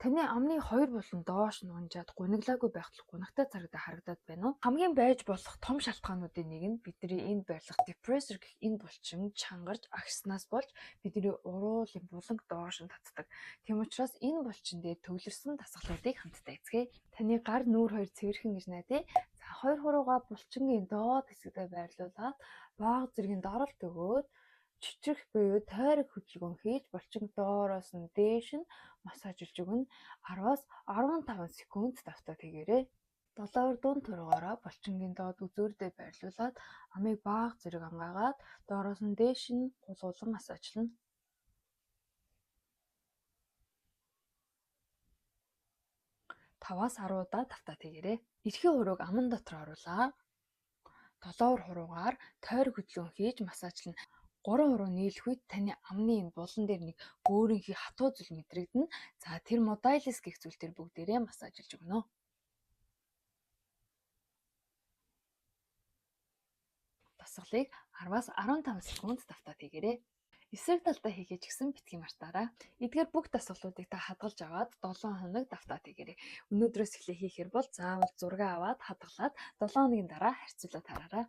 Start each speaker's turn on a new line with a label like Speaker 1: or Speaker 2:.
Speaker 1: Таны амны 2 болон доош нунжаад гуниглаагүй байхад гунигтай царагдаа харагдаад байна уу? Хамгийн байж болох том шалтгаануудын нэг нь бидний энд байрлах депрессор гэх энэ булчин чангарч агшснаас болж бидний уруулын буланг доош нь татдаг. Тийм учраас энэ булчин дээр төвлөрсөн дасгалуудыг хамтдаа эцгээе. Таны гар нүүр хоёр цэвэрхэн гэж найдаа. За хоёр хуруугаа булчингийн доод хэсэгтээ байрлуулад бааг зэргийн доролт өгөөд чичрэх буюу тойрог хөдөлгөөн хийж булчин доороос нь дээш нь массажлж өгнө. 10-аас 15 секунд давтаад хийгээрэй. Долоовор дунд тургаараа булчингийн доод үзүүрдээ байрлуулад амыг бааг зэрэг ангаагаад доороос нь дээш нь гулгуулан массажлна. 5-аас 10 удаа давтаад хийгээрэй. Эрхээ хурууг аман дотор оруулаа. Долоовор хуруугаар тойрог хөдөлгөөн хийж массажлна. 3 хуруу нийлэх үед таны амны энэ булан дээр нэг гөөрөнхий хатуу зүйл мэдрэгдэнэ. За тэр модайлис гэх зүйл дээр бүгдээрээ массажлж өгнө. Дасгалыг 10-аас 15 секунд давтаад хийгээрэй. Эсрэг талдаа хийгээ ч гэсэн битгий мартаарай. Эдгээр бүх дасгалуудыг та хадгалж аваад 7 хоног давтаад хийгээрэй. Өнөөдрөөс эхлээ хийхээр бол заавал зураг аваад хадгалаад 7 хоногийн дараа харьцуулаад хараарай.